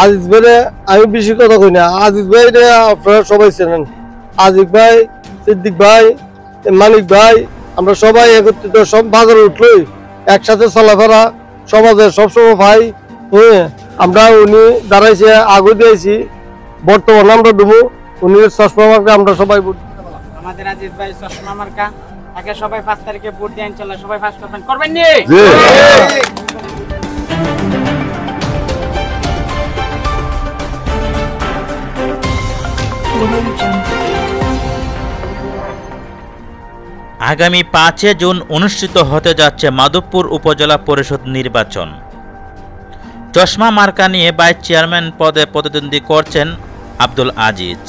আজিজ ভাই আমি বেশি কথা কই না, আজিজ ভাই আপনারা সবাই চেনেন। আজিজ ভাই, সিদ্দিক ভাই, মানিক ভাই, আমরা সবাই একত্রিত, সব বাজারে উঠলই একসাথে চলাফেরা সমাজের সবসময় ভাই। আমরা উনি দাঁড়াইছে, আগে দিয়েছি, বর্তমানে আমরা ডুবো উনি চশমা মার্কা, আমরা সবাই আমাদের আজিজ ভাই চশমা মার্কা, তাকে সবাই 5 তারিখে ভোট দিয়ে ইনশাআল্লাহ সবাই পাস করবেন, করবেন নি? আগামী 5 জুন অনুষ্ঠিত হতে যাচ্ছে মাধবপুর উপজেলা পরিষদ নির্বাচন। চশমা মার্কা নিয়ে ভাইস চেয়ারম্যান পদে প্রতিদ্বন্দ্বী করছেন আব্দুল আজিজ।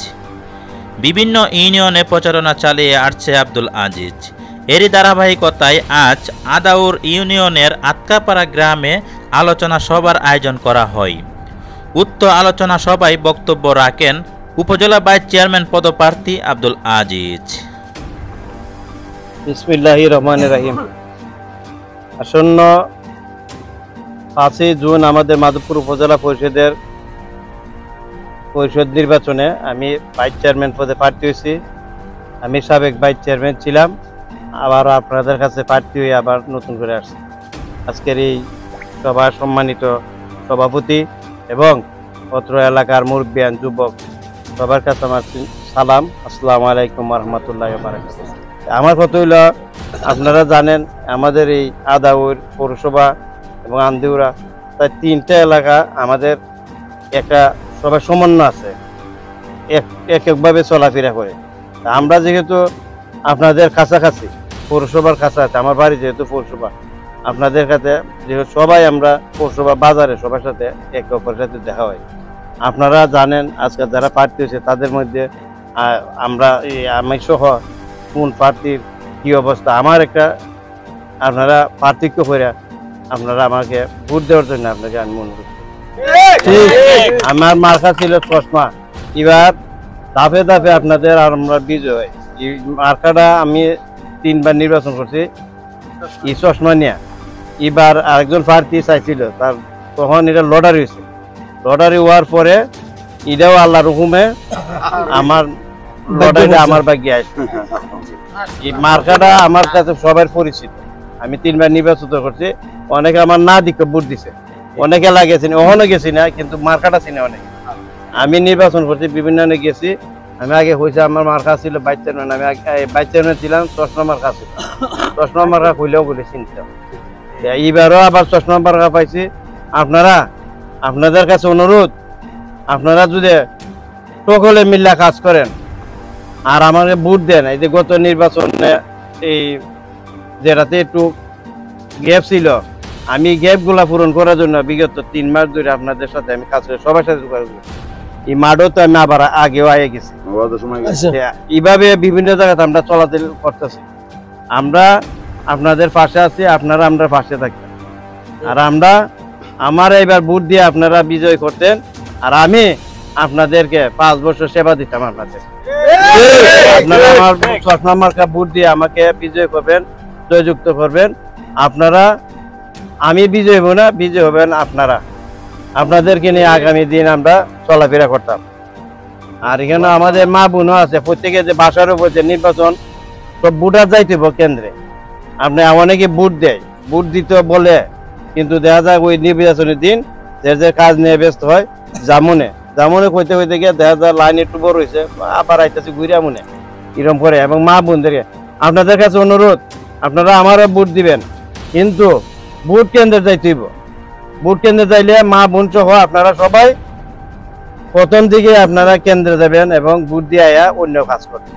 বিভিন্ন ইউনিয়নে প্রচারণা চালিয়ে আসছে আব্দুল আজিজ। এরই ধারাবাহিকতায় আজ আদাউর ইউনিয়নের আতকাপাড়া গ্রামে আলোচনা সভার আয়োজন করা হয়। উক্ত আলোচনা সভায় বক্তব্য রাখেন উপজেলা ভাইস চেয়ারম্যান পদপ্রার্থী আব্দুল আজিজ। বিসমিল্লাহির রহমানির রহিম। আসন্ন 5 জুন আমাদের মাধবপুর উপজেলা পরিষদ নির্বাচনে আমি ভাইস চেয়ারম্যান পদে প্রার্থী হয়েছি। আমি সাবেক ভাইস চেয়ারম্যান ছিলাম, আবার আপনাদের কাছে প্রার্থী হয়ে আবার নতুন করে আসছি। আজকের এই সভার সম্মানিত সভাপতি এবং অত্র এলাকার মুরব্বিয়ান যুবক সবার কাছে আমার সালাম, আসসালামু আলাইকুম ওয়া রাহমাতুল্লাহি ওয়া বারাকাতুহু। আমার কথা হইল, আপনারা জানেন আমাদের এই আদাউর পৌরসভা এবং আন্দিউরা তাই 3টা এলাকা আমাদের একটা সবার সমন্বয় আছে, একভাবে চলাফেরা করে। আমরা যেহেতু আপনাদের কাছাকাছি, পৌরসভার কাছাকাছি, আমার বাড়ি যেহেতু পৌরসভা, আপনাদের কাছে যেহেতু সবাই আমরা পৌরসভা বাজারে সবার সাথে একে অপরের সাথে দেখা হয়। আপনারা জানেন আজকে যারা প্রার্থী হয়েছে তাদের মধ্যে আমি সহ কোন প্রার্থীর কি অবস্থা, আমার একটা আপনারা পার্থক্য করে আপনারা আমাকে ভোট দেওয়ার জন্য আপনাকে আমি অনুরোধ করি। আমার মার্কা ছিল চশমা, এবার ধাপে ধাপে আপনাদের আর আমরা বিজয়। এই মার্কাটা আমি 3বার নির্বাচন করছি এই চশমা নিয়ে। এবার আরেকজন প্রার্থী চাইছিল, তার তখন এটা লটারি হয়েছে। লটারি হওয়ার পরে এটাও আল্লাহর হুকুমে আমার লটারিটা আমার ভাগ্যে আসছে। এই মার্কাটা আমার কাছে সবার পরিচিত। আমি 3বার নির্বাচিত করছি, অনেকে আমার না দিকে ভোট দিছে, অনেকে লাগেছে, ওখানে গেছি না, কিন্তু মার্কাটা চিনে অনেকে। আমি নির্বাচন করছি, বিভিন্ন গেছি। আমি আগে হয়েছে আমার মার্কা ছিল ভাইস চেয়ারম্যান, আমি ভাইস চেয়ারম্যান ছিলাম, চশমা মার্কা ছিল। চশমা মার্কা খুলেও বলে চিনতাম। এইবারও আবার চশমা মার্কা পাইছি। আপনাদের কাছে অনুরোধ, আপনারা যদি সকলে মিল্লা কাজ করেন আর আমাকে ভোট দেন। এই যে গত নির্বাচনে এই যেটাতে একটু গ্যাপ ছিল, আমি গ্যাপগুলা পূরণ করার জন্য বিগত 3 মাস ধরে আপনাদের সাথে আমি কাজ করি, সবার সাথে এই মাঠও তো আমি আবার আগেও আগে গেছি। এইভাবে বিভিন্ন জায়গাতে আমরা চলাচল করতেছি। আমরা আপনাদের পাশে আছি, আপনারা আমরা পাশে থাকতেন। আর আমার এবার ভোট দিয়ে আপনারা বিজয় করতেন, আর আমি আপনাদেরকে 5 বছর সেবা দিতাম আপনাদের। আপনারা আমার চশমা মার্কা ভোট দিয়ে আমাকে বিজয় করবেন, জয়যুক্ত করবেন। আমি বিজয় হব না, বিজয় হবেন আপনারা। আপনাদেরকে নিয়ে আগামী দিন আমরা চলাফেরা করতাম। আর এখানে আমাদের মা বোনও আছে, প্রত্যেকে যে বাসার উপর যে নির্বাচন সব ভোটার যাইতে কেন্দ্রে। আপনি অনেকে ভোট দেয়, ভোট দিতে বলে, কিন্তু দেখা যায় ওই নির্বাচনের দিন যে কাজ নিয়ে ব্যস্ত হয়। জামুনে কইতে গিয়ে দেখা যায় লাইন একটু বড় হয়েছে, আবার আইতেছে ঘুরিয়া মনে এরকম করে। এবং মা বোনদেরকে আপনাদের কাছে অনুরোধ, আপনারা আমারও ভোট দিবেন, কিন্তু ভোট কেন্দ্রে যাইতে হইব। ভোট কেন্দ্রে যাইলে মা বোন সহ আপনারা সবাই প্রথম দিকে আপনারা কেন্দ্রে যাবেন এবং ভোট দিয়ে অন্য কাজ করবেন।